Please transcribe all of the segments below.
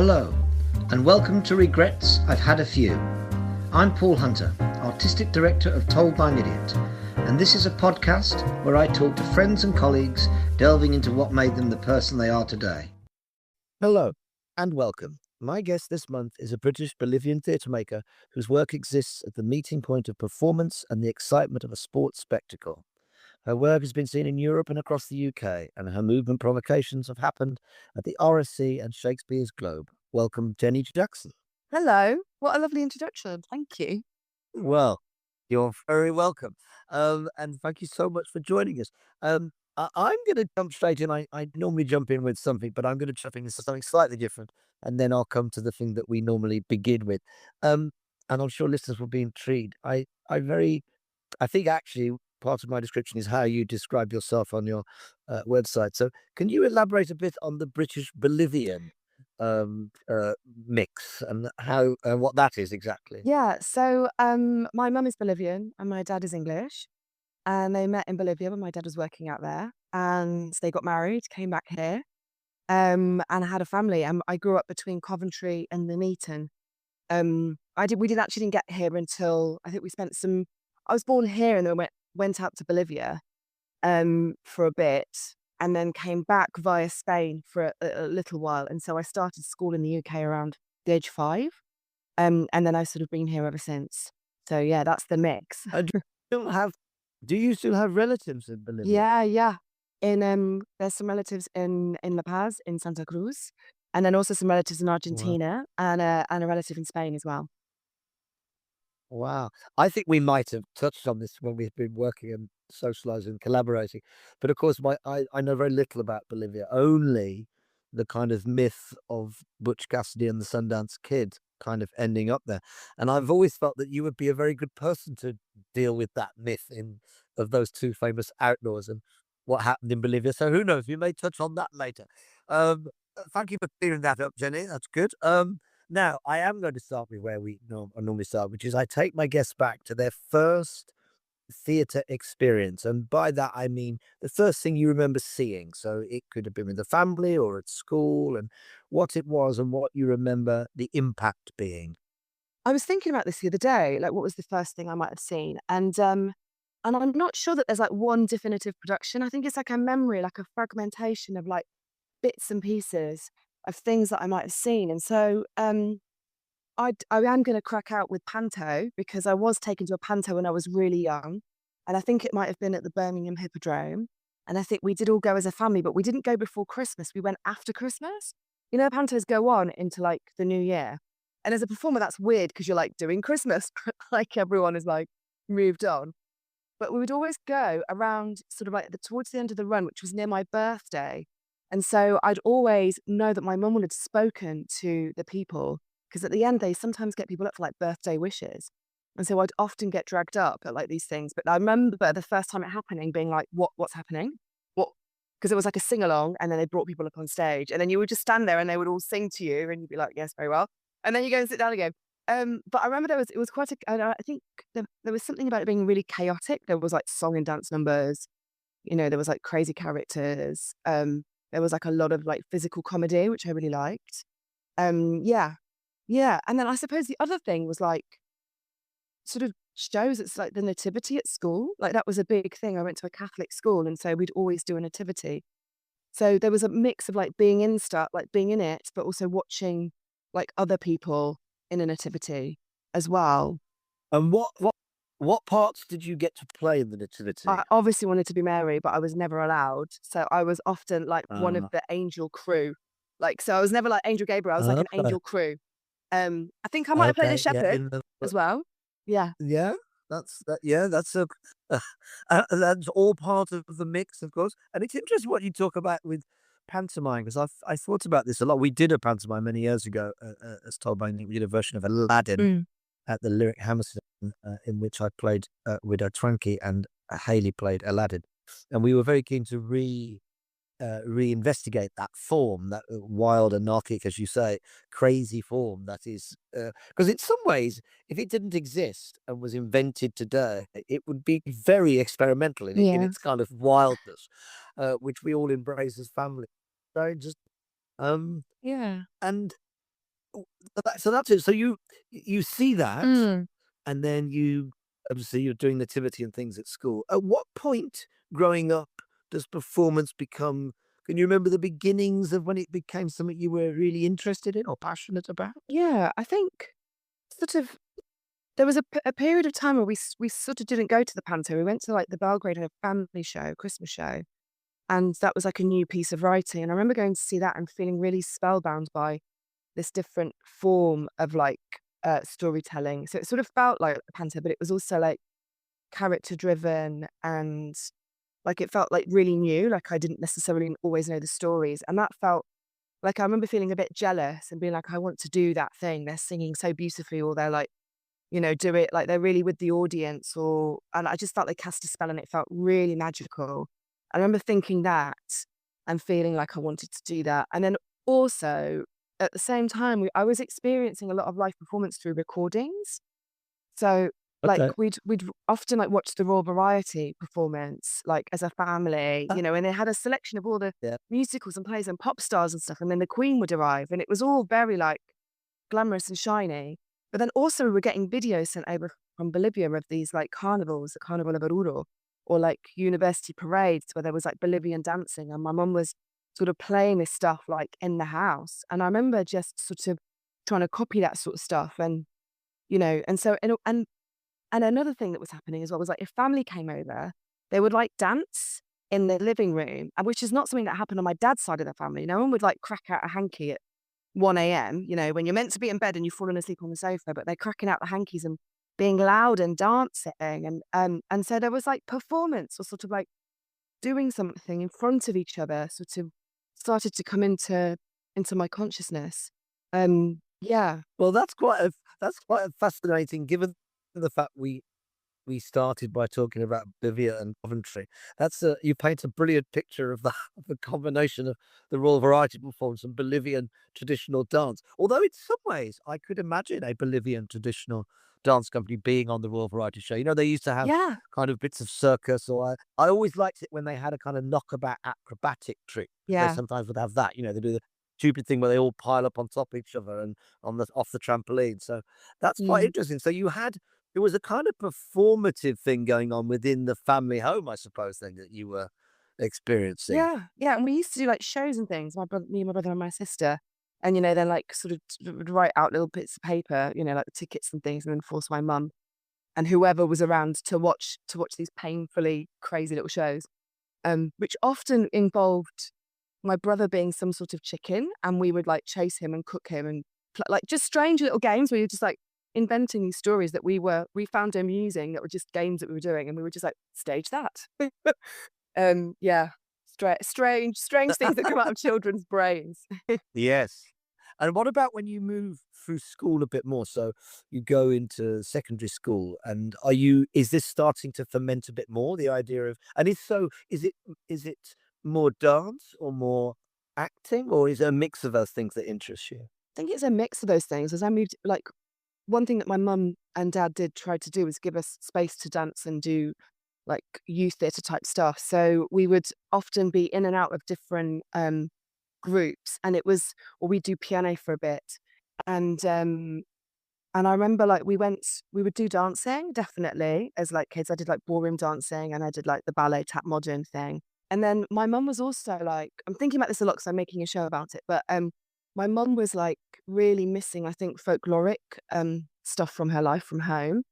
Hello, and welcome to Regrets I've Had a Few. I'm Paul Hunter, Artistic Director of Told by an Idiot, and this is a podcast where I talk to friends and colleagues delving into what made them the person they are today. Hello and welcome. My guest this month is a British Bolivian theatre maker whose work exists at the meeting point of performance and the excitement of a sports spectacle. Her work has been seen in Europe and across the UK, and her movement provocations have happened at the RSC and Shakespeare's Globe. Welcome, Jenny Jackson. Hello. What a lovely introduction. Thank you. Well, you're very welcome. And thank you so much for joining us. I'm going to jump straight in. I normally jump in with something, but I'm going to jump into something slightly different. And then I'll come to the thing that we normally begin with. And I'm sure listeners will be intrigued. I think actually part of my description is how you describe yourself on your website. So can you elaborate a bit on the British Bolivian mix and how what that is exactly? Yeah. So my mum is Bolivian and my dad is English. And they met in Bolivia when my dad was working out there. And they got married, came back here, and had a family. And I grew up between Coventry and Nuneaton. We didn't get here until I think we spent some. I was born here and then went out to Bolivia for a bit and then came back via Spain for a little while. And so I started school in the UK around the age 5. And then I've sort of been here ever since. So yeah, that's the mix. Still have Do you still have relatives in Bolivia? Yeah. There's some relatives in La Paz, in Santa Cruz, and then also some relatives in Wow. Argentina and a relative in Spain as well. Wow. I think we might have touched on this when we've been working and socializing and collaborating. But of course, I know very little about Bolivia, only the kind of myth of Butch Cassidy and the Sundance Kid kind of ending up there. And I've always felt that you would be a very good person to deal with that myth of those two famous outlaws and what happened in Bolivia. So who knows? We may touch on that later. Thank you for clearing that up, Jenny. That's good. Now, I am going to start with where I normally start, which is I take my guests back to their first theatre experience. And by that, I mean the first thing you remember seeing. So it could have been with the family or at school, and what it was and what you remember the impact being. I was thinking about this the other day, like what was the first thing I might have seen, and I'm not sure that there's like one definitive production. I think it's like a memory, like a fragmentation of like bits and pieces of things that I might have seen. And so I am going to crack out with Panto because I was taken to a Panto when I was really young. And I think it might have been at the Birmingham Hippodrome. And I think we did all go as a family, but we didn't go before Christmas. We went after Christmas. You know, Pantos go on into like the new year. And as a performer, that's weird because you're like doing Christmas, like everyone is like moved on. But we would always go around sort of like towards the end of the run, which was near my birthday. And so I'd always know that my mum would have spoken to the people because at the end they sometimes get people up for like birthday wishes. And so I'd often get dragged up at like these things. But I remember the first time it happening being like, what's happening? What? Because it was like a sing along and then they brought people up on stage and then you would just stand there and they would all sing to you and you'd be like, yes, very well. And then you go and sit down again. But I remember it was quite I think there was something about it being really chaotic. There was like song and dance numbers, you know, there was like crazy characters. There was like a lot of like physical comedy, which I really liked. Yeah. Yeah. And then I suppose the other thing was like sort of shows it's like the nativity at school. Like that was a big thing. I went to a Catholic school and so we'd always do a nativity. So there was a mix of like being in stuff, like being in it, but also watching like other people in a nativity as well. And what parts did you get to play in the I Nativity? obviously wanted to be Mary, but I was never allowed. So I was often like one of Uh, the angel crew. Like, so I was never like Angel Gabriel. I was like an okay, angel crew. I think I might have played a okay, yeah, shepherd as well. Yeah. yeah, that's a that's all part of the mix, of course. And it's interesting what you talk about with pantomime because I thought about this a lot. We did a pantomime many years ago, as told by Nick. We did a version of Aladdin Mm. at the Lyric Hammerstein, in which I played Widow Twankey and Haley played Aladdin, and we were very keen to reinvestigate that form, that wild, anarchic, as you say, crazy form that is, because in some ways, if it didn't exist and was invented today, it would be very experimental in Yeah. its kind of wildness, which we all embrace as family. So just, um, Yeah. and Oh, so that's it. So you see that, Mm. and then you obviously you're doing nativity and things at school. At what point growing up does performance become? Can you remember the beginnings of when it became something you were really interested in or passionate about? Yeah, I think sort of there was a period of time where we sort of didn't go to the panto. We went to like the Belgrade family show, Christmas show, and that was like a new piece of writing. And I remember going to see that and feeling really spellbound by this different form of like storytelling. So it sort of felt like a panto, but it was also like character driven and like it felt like really new. Like I didn't necessarily always know the stories, and that felt like I remember feeling a bit jealous and being like, I want to do that thing. They're singing so beautifully, or they're like, do it like they're really with the audience, or and I just felt they cast a spell and it felt really magical. I remember thinking that and feeling like I wanted to do that. And then also at the same time, I was experiencing a lot of live performance through recordings. So like Okay. we'd often like watch the Royal Variety performance like as a family, Ah, and they had a selection of all the yeah. musicals and plays and pop stars and stuff, and then the Queen would arrive, and it was all very like glamorous and shiny. But then also we were getting videos sent over from Bolivia of these like carnivals, the Carnival of Oruro, or like university parades where there was like Bolivian dancing, and my mum was sort of playing this stuff like in the house. And I remember just sort of trying to copy that sort of stuff, and and so and another thing that was happening as well was like if family came over, they would like dance in the living room, and which is not something that happened on my dad's side of the family. No one would like crack out a hanky at 1 a.m., when you're meant to be in bed and you've fallen asleep on the sofa, but they're cracking out the hankies and being loud and dancing. And so there was like performance or sort of like doing something in front of each other, sort of started to come into my consciousness. Yeah. Well, that's quite a fascinating, given the fact we started by talking about Bolivia and Coventry. You paint a brilliant picture of the of the combination of the Royal Variety performance and Bolivian traditional dance. Although in some ways, I could imagine a Bolivian traditional dance company being on the Royal Variety show. You know, they used to have Yeah. kind of bits of circus, or I always liked it when they had a kind of knockabout acrobatic trick. They Yeah. sometimes would have that. You know, they do the stupid thing where they all pile up on top of each other and on the off the trampoline. So that's quite Mm. interesting. So it was a kind of performative thing going on within the family home, I suppose, then that you were experiencing. Yeah. Yeah. And we used to do like shows and things, me and my brother and my sister. And, then like sort of would write out little bits of paper, like the tickets and things, and then force my mum and whoever was around to watch these painfully crazy little shows, which often involved my brother being some sort of chicken, and we would like chase him and cook him and like just strange little games where you're just like inventing these stories that we found amusing, that were just games that we were doing, and we were just like stage that. Yeah, strange things that come out of children's brains. Yes. And what about when you move through school a bit more? So you go into secondary school, and is this starting to ferment a bit more, the idea of, and if so, is it more dance or more acting, or is it a mix of those things that interest you? I think it's a mix of those things. As I moved, like one thing that my mum and dad did try to do was give us space to dance and do like youth theatre type stuff. So we would often be in and out of different groups, and or we'd do piano for a bit. And I remember like we would do dancing definitely as like kids. I did like ballroom dancing, and I did like the ballet tap modern thing. And then my mum was also like, I'm thinking about this a lot because I'm making a show about it, but my mum was like really missing, I think, folkloric stuff from her life from home.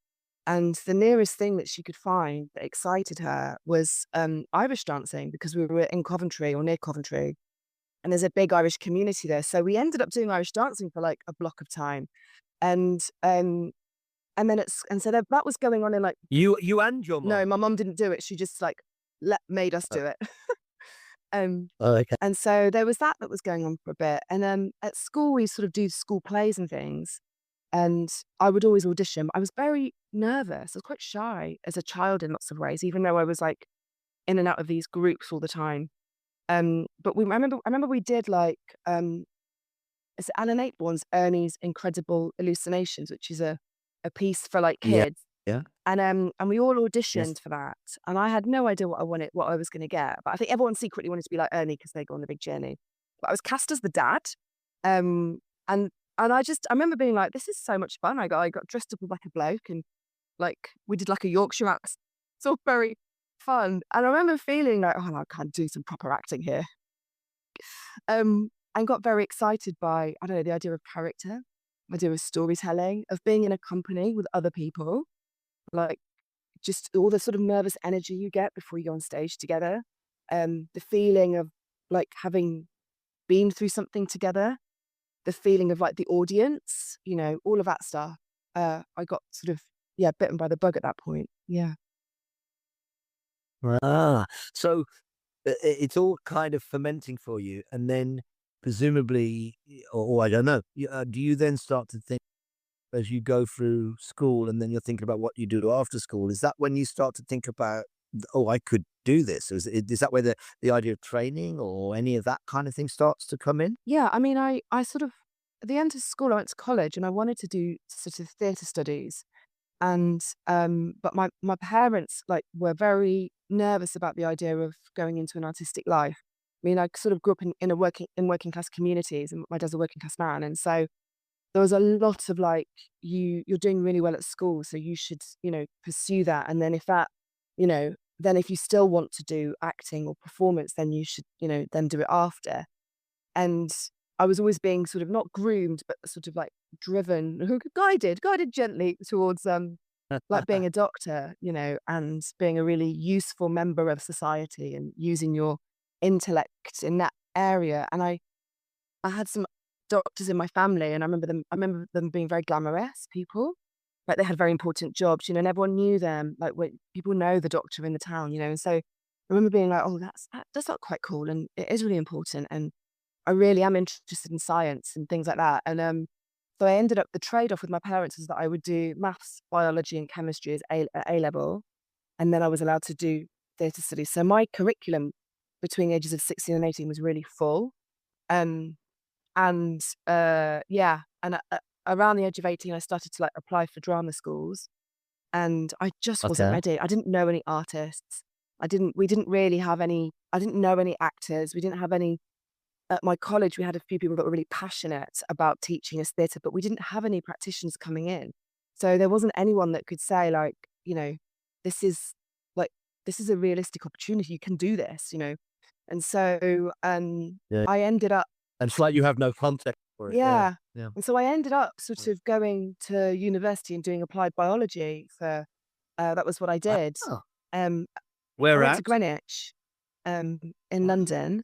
And the nearest thing that she could find that excited her was Irish dancing, because we were in Coventry or near Coventry, and there's a big Irish community there. So we ended up doing Irish dancing for like a block of time, and so that was going on in like, You and your no, mom. my mum didn't do it. She just like made us Oh, do it. um, oh, okay. and so there was that was going on for a bit, and then at school we sort of do school plays and things. And I would always audition. But I was very nervous. I was quite shy as a child in lots of ways, even though I was like in and out of these groups all the time. But I remember we did like it's Alan Ayckbourn's Ernie's Incredible Hallucinations, which is a piece for like Yeah. kids. Yeah. And we all Yes. auditioned for that. And I had no idea what I was gonna get. But I think everyone secretly wanted to be like Ernie because they go on the big journey. But I was cast as the dad. Um and I remember being like, this is so much fun. I got dressed up as like a bloke and like we did like a Yorkshire accent. It's all very fun. And I remember feeling like, oh, I can't do some proper acting here. And got very excited by, I don't know, the idea of character, the idea of storytelling, of being in a company with other people, like just all the sort of nervous energy you get before you go on stage together. The feeling of like having been through something together, the feeling of like the audience, all of that stuff. I got sort of, yeah, bitten by the bug at that point. Yeah. Ah, so it's all kind of fermenting for you, and then presumably, or I don't know, do you then start to think as you go through school, and then you're thinking about what you do after school? Is that when you start to think about, oh, I could do this? Or is that where the idea of training or any of that kind of thing starts to come in? Yeah. I mean, I sort of, at the end of school, I went to college and I wanted to do sort of theatre studies. And but my parents like were very nervous about the idea of going into an artistic life. I mean, I sort of grew up in working class communities, and my dad's a working class man, and so there was a lot of like you're doing really well at school, so you should pursue that, and then if that you know then if you still want to do acting or performance, then you should then do it after. And I was always being sort of not groomed, but sort of like driven, guided gently towards like being a doctor, and being a really useful member of society and using your intellect in that area. And I had some doctors in my family, and I remember them being very glamorous people. Like they had very important jobs, and everyone knew them. Like when people know the doctor in the town, and so I remember being like, oh, that's not quite cool, and it is really important, and I really am interested in science and things like that. And so I ended up, the trade off with my parents was that I would do maths, biology, and chemistry as at A level, and then I was allowed to do theatre studies. So my curriculum between the ages of 16 and 18 was really full. Um, and yeah, and around the age of 18, I started to like apply for drama schools, and I just wasn't Okay. ready. I didn't know any artists. We didn't really have any, I didn't know any actors. We didn't have any at my college. We had a few people that were really passionate about teaching us theatre, but we didn't have any practitioners coming in. So there wasn't anyone that could say like, this is like, this is a realistic opportunity. You can do this. And so Yeah. I ended up, And it's like you have no context for it. Yeah. yeah. Yeah. And so I ended up sort of going to university and doing applied biology for, that was what I did. Wow. Um, I Where went to at? Greenwich, in London.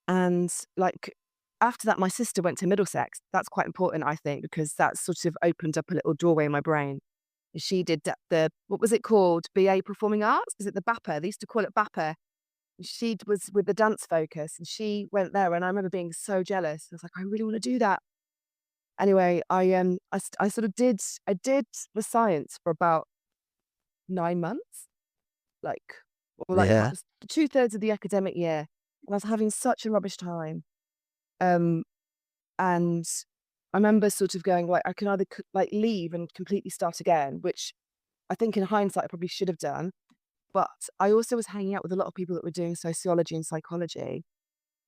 And like after that, my sister went to Middlesex. That's quite important, I think, because that sort of opened up a little doorway in my brain. She did what was it called? BA Performing Arts? Is it the BAPA? They used to call it BAPA. She was with the dance focus, and she went there. And I remember being so jealous. I was like, I really want to do that. Anyway, I sort of I did the science for about 9 months, like or like Yeah. 2/3 of the academic year, and I was having such a rubbish time. Um, and I remember sort of going, like, I can either like leave and completely start again, which I think in hindsight I probably should have done. But I also was hanging out with a lot of people that were doing sociology and psychology.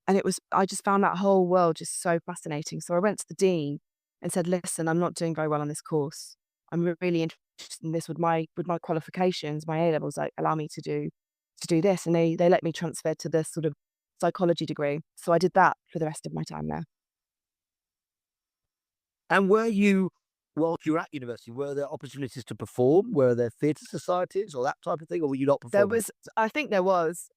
And I just found that whole world just so fascinating. So I went to the dean and said, listen, I'm not doing very well on this course. I'm really interested in this with my qualifications, my A levels, like allow me to do this. And they let me transfer to this sort of psychology degree. So I did that for the rest of my time there. And whilst you were at university, were there opportunities to perform? Were there theatre societies or that type of thing, or were you not There performing? was I think there was,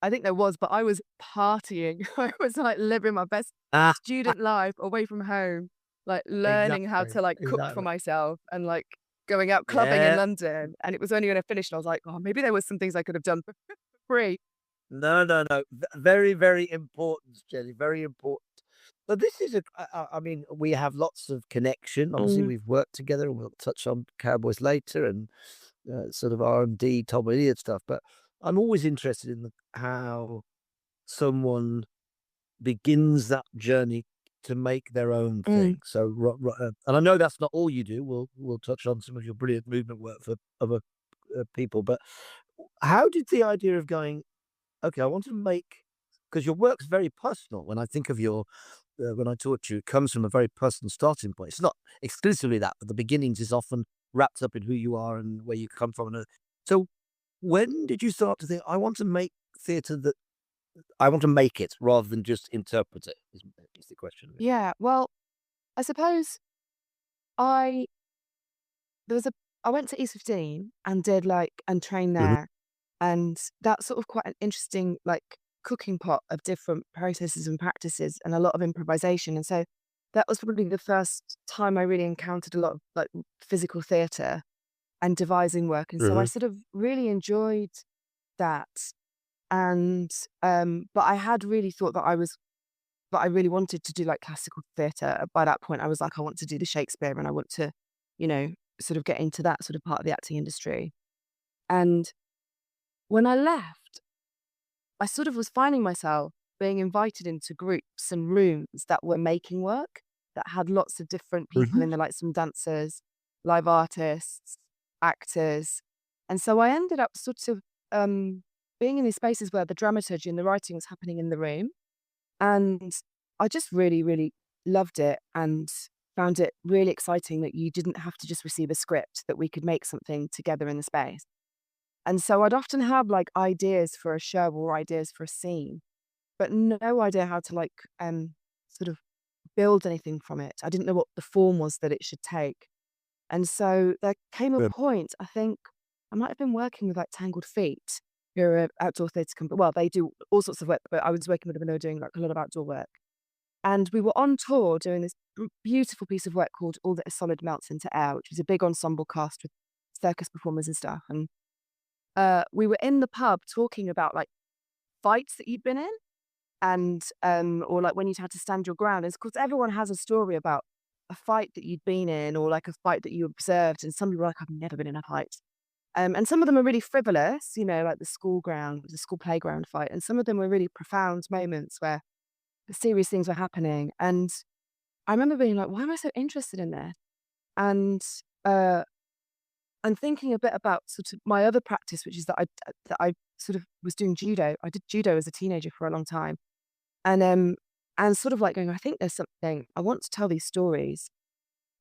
but I was partying. I was, like, living my best Ah, student life away from home, like, learning how exactly, to, like, cook for exactly. myself and, like, going out clubbing in Yeah. London, and it was only when I finished, I was like, "Oh, maybe there was some things I could have done for free." No, no, no. Very, very important, Jenny. Very important. But this is I mean, we have lots of connection. Obviously, Mm, we've worked together, and we'll touch on Cowboys later and sort of R&D, Tom Elliott stuff. But I'm always interested in how someone begins that journey to make their own mm. thing. So, and I know that's not all you do. We'll touch on some of your brilliant movement work for other people. But how did the idea of going, okay, I want to make, because your work's very personal. When I think of your when I talk to you, it comes from a very personal starting point. It's not exclusively that, but the beginnings is often wrapped up in who you are and where you come from. So when did you start to think, I want to make theatre that I want to make it rather than just interpret it? Is the question. Yeah. Well, I suppose I there was a I went to East 15 and did and trained Mhm. there, and that's sort of quite an interesting cooking pot of different processes and practices and a lot of improvisation. And so that was probably the first time I really encountered a lot of physical theatre and devising work. And so I Mhm. sort of really enjoyed that. And but I had really thought that I really wanted to do classical theatre. By that point, I was like, I want to do the Shakespeare and I want to, you know, sort of get into that sort of part of the acting industry. And when I left, I sort of was finding myself being invited into groups and rooms that were making work that had lots of different people Mhm. in there, like some dancers, live artists, actors. And so I ended up sort of being in these spaces where the dramaturgy and the writing was happening in the room. And I just really, really loved it and found it really exciting that you didn't have to just receive a script, that we could make something together in the space. And so I'd often have ideas for a show or ideas for a scene, but no idea how to sort of build anything from it. I didn't know what the form was that it should take. And so there came a Good. point, I think I might have been working with Tangled Feet, who are an outdoor theatre company. Well, they do all sorts of work, but I was working with them and they were doing a lot of outdoor work. And we were on tour doing this beautiful piece of work called All That Is Solid Melts Into Air, which was a big ensemble cast with circus performers and stuff. And we were in the pub talking about fights that you'd been in and or when you'd had to stand your ground. And of course, everyone has a story about a fight that you'd been in or a fight that you observed. And some people are like, I've never been in a fight. And some of them are really frivolous, like the school playground fight. And some of them were really profound moments where serious things were happening. And I remember being like, why am I so interested in this? And uh, and thinking a bit about sort of my other practice, which is that I sort of was doing judo. I did judo as a teenager for a long time, and sort of going, I think there's something I want to tell these stories.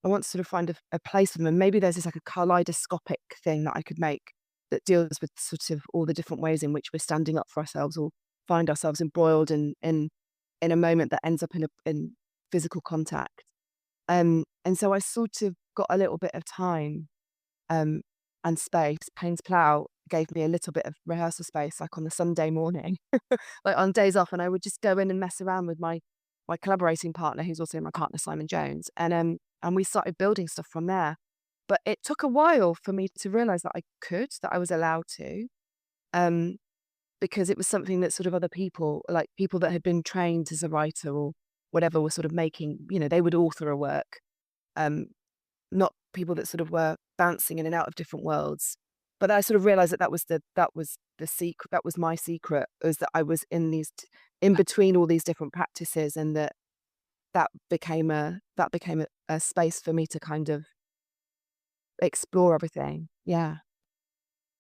I want to sort of find a place for them, and maybe there's this a kaleidoscopic thing that I could make that deals with sort of all the different ways in which we're standing up for ourselves or find ourselves embroiled in a moment that ends up in physical contact. And so I sort of got a little bit of time um, and space. Payne's Plough gave me a little bit of rehearsal space, on the Sunday morning, on days off, and I would just go in and mess around with my collaborating partner, who's also my partner, Simon Jones, and we started building stuff from there. But it took a while for me to realize that I was allowed to, um, because it was something that sort of other people, people that had been trained as a writer or whatever, were sort of making. They would author a work. Um, Not people that sort of were bouncing in and out of different worlds. But I sort of realized that was the secret. That was my secret, was that I was in between all these different practices, and that became a space for me to kind of explore everything. Yeah,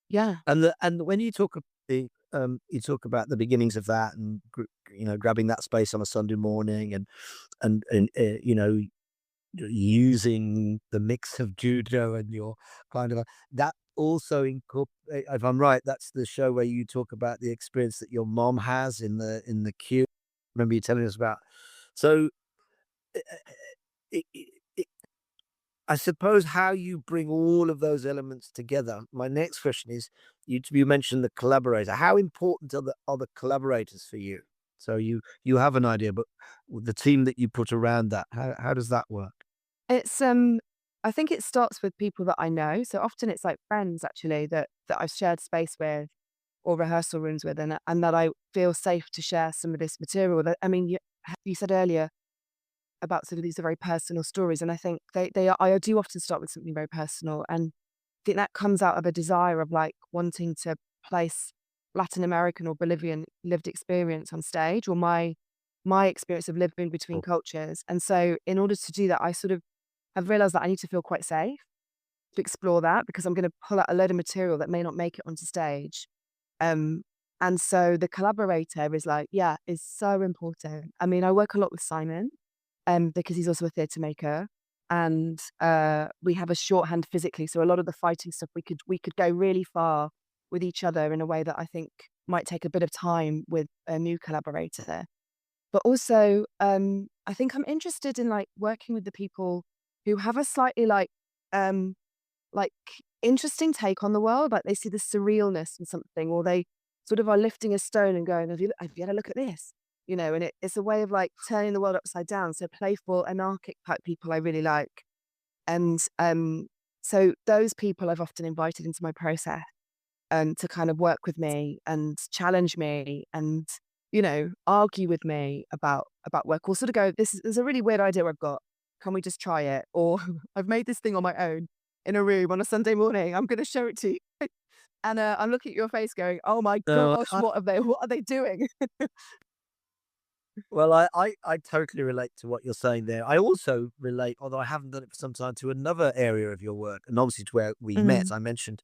yeah, And when you talk about the beginnings of that and grabbing that space on a Sunday morning and using the mix of judo and your kind of that also if I'm right, that's the show where you talk about the experience that your mom has in the queue. Remember you telling us about. So uh, it, it, it, I suppose how you bring all of those elements together. My next question is, you mentioned the collaborator. How important are the collaborators for you? So you have an idea, but the team that you put around that, how does that work? it's I think it starts with people that I know. So often it's friends actually that I've shared space with or rehearsal rooms with, and that I feel safe to share some of this material. That I mean, you said earlier about sort of these are very personal stories, and I think they are. I do often start with something very personal, and I think that comes out of a desire of wanting to place Latin American or Bolivian lived experience on stage, or my experience of living between cultures. And so in order to do that, I sort of have realized that I need to feel quite safe to explore that, because I'm going to pull out a load of material that may not make it onto stage. Um, and so the collaborator is so important. I mean, I work a lot with Simon. because he's also a theatre maker, and we have a shorthand physically. So a lot of the fighting stuff we could go really far with each other in a way that I think might take a bit of time with a new collaborator. But also, I think I'm interested in like working with the people who have a slightly like interesting take on the world. Like they see the surrealness in something, or they sort of are lifting a stone and going, have you had a look at this? And it's a way of like turning the world upside down. So playful, anarchic type people I really like. And so those people I've often invited into my process to kind of work with me and challenge me and, argue with me about work, or sort of go, this is a really weird idea I've got. Can we just try it? Or I've made this thing on my own in a room on a Sunday morning. I'm going to show it to you. And I'm looking at your face going, oh my No, gosh, what are they doing? well, I totally relate to what you're saying there. I also relate, although I haven't done it for some time, to another area of your work, and obviously to where we met. Mm, I mentioned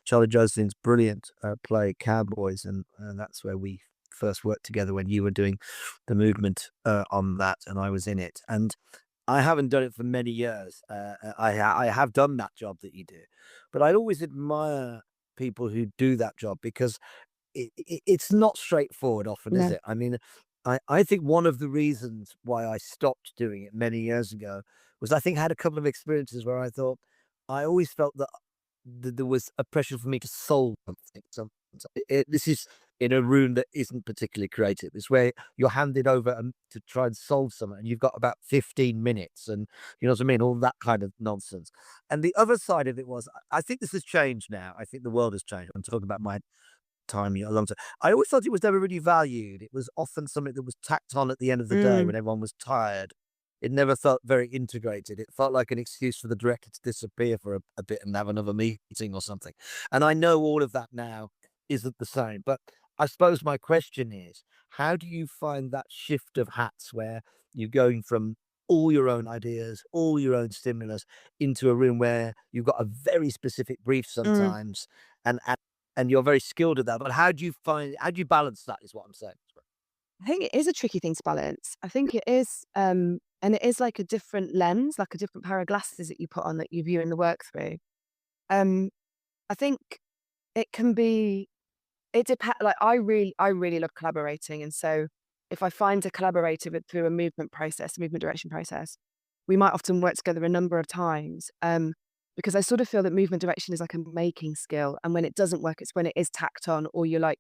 Charlie Joslin's brilliant play Cowboys, and that's where we first worked together when you were doing the movement on that, and I was in it. And I haven't done it for many years. I have done that job that you do, but I always admire people who do that job because it's not straightforward often, is no. it? I mean, I think one of the reasons why I stopped doing it many years ago was I think I had a couple of experiences where I thought I always felt that there was a pressure for me to solve something. This is in a room that isn't particularly creative. It's where you're handed over to try and solve something, and you've got about 15 minutes, and you know what I mean, all that kind of nonsense. And the other side of it was, I think this has changed now. I think the world has changed. I'm talking about my time, a long time. I always thought it was never really valued. It was often something that was tacked on at the end of the day Mm, when everyone was tired. It never felt very integrated. It felt like an excuse for the director to disappear for a bit and have another meeting or something. And I know all of that now isn't the same. But I suppose my question is, how do you find that shift of hats where you're going from all your own ideas, all your own stimulus into a room where you've got a very specific brief mm. sometimes and and you're very skilled at that. But how do you balance that is what I'm saying. I think it is a tricky thing to balance. I think it is, and it is like a different lens, like a different pair of glasses that you put on that you view in the work through. Um, I think it can be, it depends. Like I really love collaborating, and so if I find a collaborator through a movement direction process, we might often work together a number of times. Because I sort of feel that movement direction is like a making skill, and when it doesn't work, it's when it is tacked on, or you like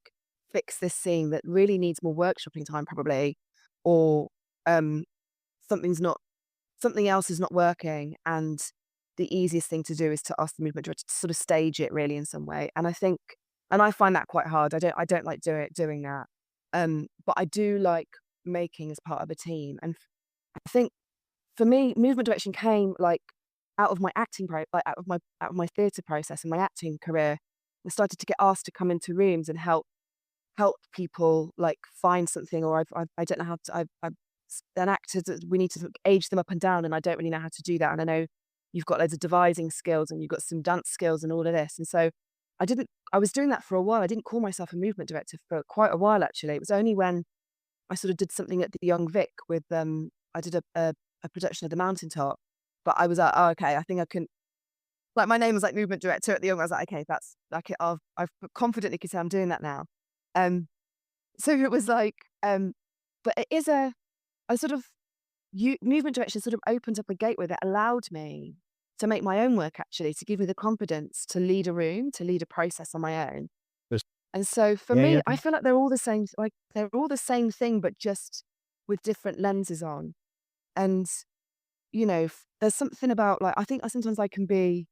fix this scene that really needs more workshopping time, probably, or um, something's not something else is not working, and the easiest thing to do is to ask the movement director to sort of stage it really in some way. And I find that quite hard. I don't like doing that. But I do like making as part of a team. And I think for me, movement direction came like out of my like out of my theatre process and my acting career. I started to get asked to come into rooms and help people like find something, or I don't know how to, I've an actor that we need to age them up and down, and I don't really know how to do that. And I know you've got loads of devising skills and you've got some dance skills and all of this. And so I was doing that for a while. I didn't call myself a movement director for quite a while, actually. It was only when I sort of did something at the Young Vic with, I did a production of The Mountaintop, but I was like, oh, okay, I think I can, like my name was like movement director at the Young. I was like, okay, that's like, I've confidently can say I'm doing that now. Um, so it was like, but it is a sort of movement direction sort of opened up a gateway that allowed me to make my own work, actually, to give me the confidence to lead a room, to lead a process on my own. Just- And so for Yeah, me, yeah. I feel like they're all the same, like they're all the same thing, but just with different lenses on. And, there's something about like, I think sometimes I can be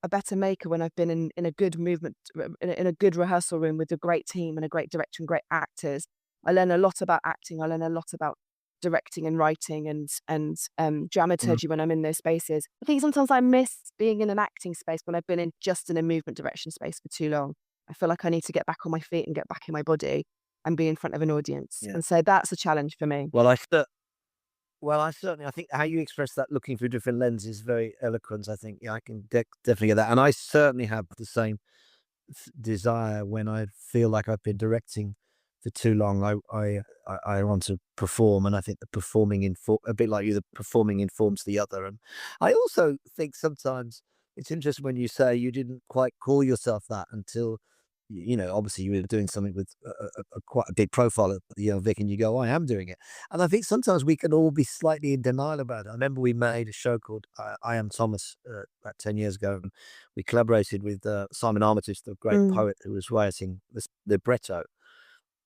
a better maker when I've been in a good movement, in a good rehearsal room with a great team and a great director and great actors. I learn a lot about acting. I learn a lot about directing and writing and Mm. dramaturgy when I'm in those spaces. I think sometimes I miss being in an acting space when I've been in a movement direction space for too long. I feel like I need to get back on my feet and get back in my body and be in front of an audience. Yeah. And so that's a challenge for me. Well, I certainly, I think how you express that looking through different lenses is very eloquent. I think, yeah, I can definitely get that. And I certainly have the same desire when I feel like I've been directing for too long. I want to perform, and I think the a bit like you, the performing informs the other. And I also think sometimes it's interesting when you say you didn't quite call yourself that until obviously you were doing something with quite a big profile at Vic, and you go, "Oh, I am doing it." And I think sometimes we can all be slightly in denial about it. I remember we made a show called I Am Thomas about 10 years ago, and we collaborated with Simon Armitage, the great Mm. poet who was writing this libretto.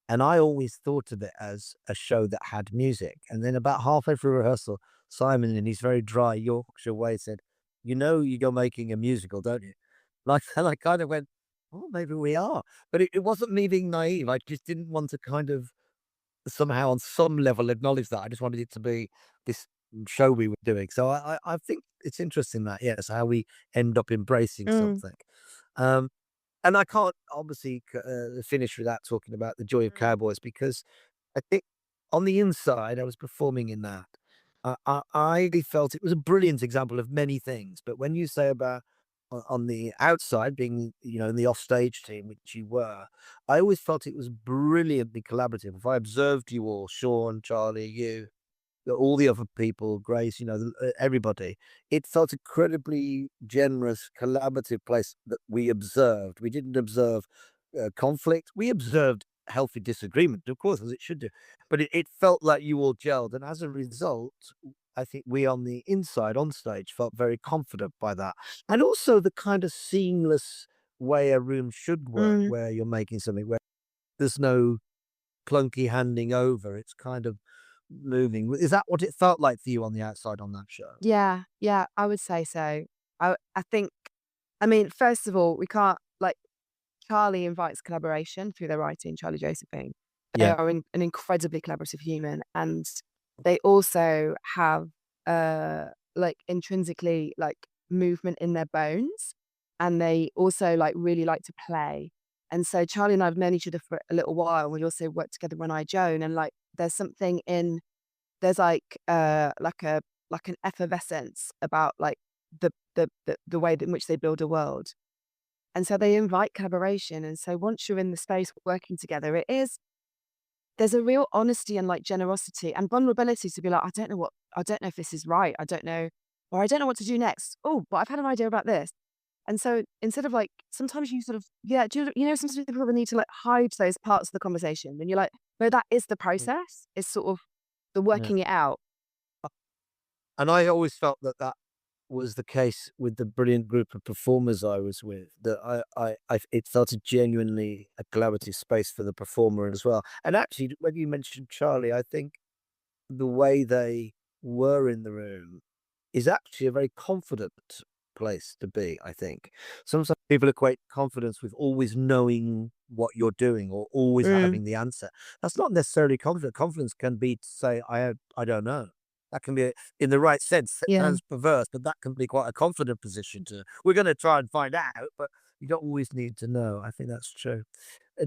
And I always thought of it as a show that had music. And then about halfway through rehearsal, Simon, in his very dry Yorkshire way, said, you're making a musical, don't you? And I kind of went, oh, maybe we are. But it wasn't me being naive. I just didn't want to kind of somehow on some level acknowledge that. I just wanted it to be this show we were doing. So I think it's interesting that, yes, how we end up embracing Mm. something. Um, and I can't obviously finish without talking about the Joy of Cowboys, because I think on the inside, I was performing in that. I felt it was a brilliant example of many things. But when you say about on the outside being, in the offstage team, which you were, I always felt it was brilliantly collaborative. If I observed you all, Sean, Charlie, you, all the other people, Grace, everybody. It felt incredibly generous, collaborative place that we observed. We didn't observe conflict. We observed healthy disagreement, of course, as it should do. But it felt like you all gelled. And as a result, I think we on the inside, on stage, felt very confident by that. And also the kind of seamless way a room should work, Mm. where you're making something where there's no clunky handing over. It's kind of moving. Is that what it felt like for you on the outside on that show? Yeah, yeah, I would say so. I think, I mean, first of all, we can't like Charlie invites collaboration through their writing, Charlie Josephine. They Yeah. are an incredibly collaborative human, and they also have like intrinsically like movement in their bones, and they also like really like to play. And so Charlie and I have known each other for a little while. We also worked together on I Joan, and like there's something in there's like an effervescence about like the way in which they build a world. And so they invite collaboration. And so once you're in the space working together, there's a real honesty and like generosity and vulnerability to be like, I don't know if this is right. I don't know, or I don't know what to do next. Oh, but I've had an idea about this. And so instead of like, sometimes you sort of, yeah, sometimes people need to like hide those parts of the conversation. And you're like, no, that is the process. It's sort of the Yeah. working it out. And I always felt that was the case with the brilliant group of performers I was with, that it felt a genuinely a collaborative space for the performer as well. And actually, when you mentioned Charlie, I think the way they were in the room is actually a very confident place to be, I think. Sometimes people equate confidence with always knowing what you're doing or always Mm, having the answer. That's not necessarily confidence. Confidence can be to say, I don't know. That can be, in the right sense, it yeah. sounds perverse, but that can be quite a confident position to, we're going to try and find out, but you don't always need to know. I think that's true.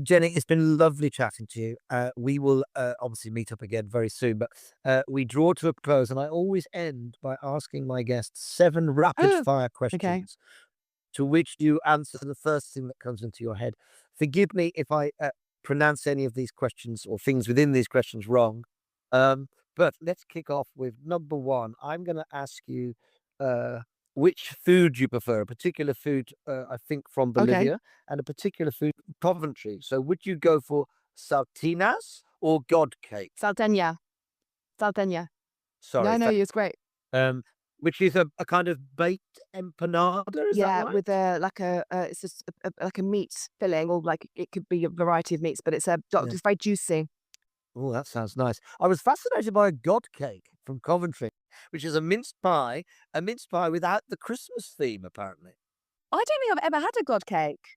Jenny, it's been lovely chatting to you. We will obviously meet up again very soon, but we draw to a close, and I always end by asking my guests 7 rapid Oh, fire okay. questions to which you answer the first thing that comes into your head. Forgive me if I pronounce any of these questions or things within these questions wrong. Um, but let's kick off with number 1. I'm going to ask you uh, which food you prefer, a particular food, I think, from Okay. Bolivia, and a particular food from Coventry. So would you go for saltinas or godcake? Salteña. Salteña. Sorry, No, it's great. um, which is a kind of baked empanada, is that Yeah, with right? it's just like a meat filling, or like it could be a variety of meats, but Yeah. it's very juicy. Oh, that sounds nice. I was fascinated by a god cake from Coventry, which is a mince pie without the Christmas theme, apparently. I don't think I've ever had a god cake.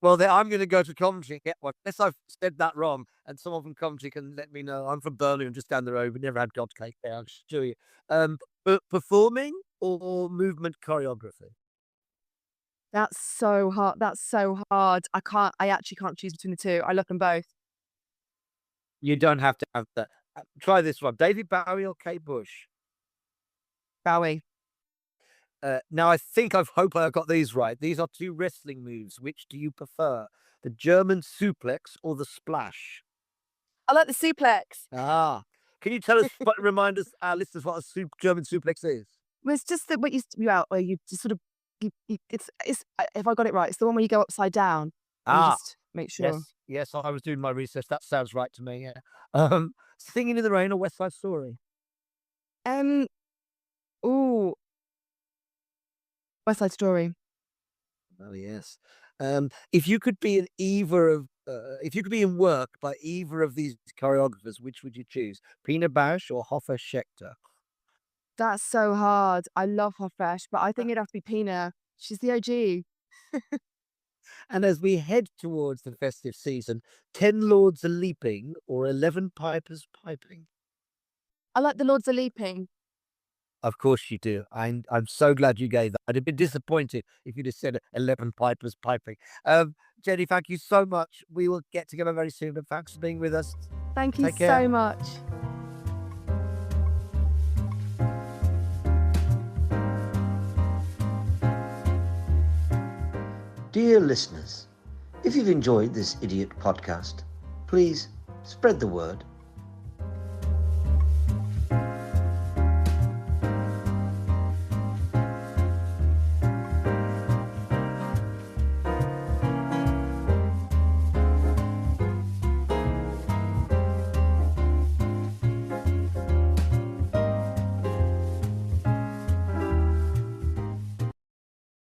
Well, then I'm going to go to Coventry and get one, unless I've said that wrong, and someone from Coventry can let me know. I'm from Birmingham, just down the road. We never had god cake there, I'll assure you. But performing or movement choreography? That's so hard. That's so hard. I actually can't choose between the two. I love them both. You don't have to have that. Try this one: David Bowie or Kate Bush? Bowie. Now, I hope I got these right. These are 2 wrestling moves. Which do you prefer, the German suplex or the splash? I like the suplex. Ah, can you tell us, remind us, our listeners, what a German suplex is? Well, it's just that what used to be out where you just sort of it's if I got it right, it's the one where you go upside down and Ah, just make sure. yes, I was doing my research. That sounds right to me, yeah. Singing in the Rain or West Side Story? Um, ooh, West Side Story. Oh, yes. If you could be in either of, if you could be in work by either of these choreographers, which would you choose? Pina Bausch or Hoffa Schechter? That's so hard. I love her fresh, but I think it'd have to be Pina. She's the OG. And as we head towards the festive season, 10 lords a leaping or 11 pipers piping? I like the Lords are Leaping. Of course you do. I'm so glad you gave that. I'd have been disappointed if you'd have said 11 pipers piping. Jenny, thank you so much. We will get together very soon, but thanks for being with us. Thank you Take care. so much. Dear listeners, if you've enjoyed this idiot podcast, please spread the word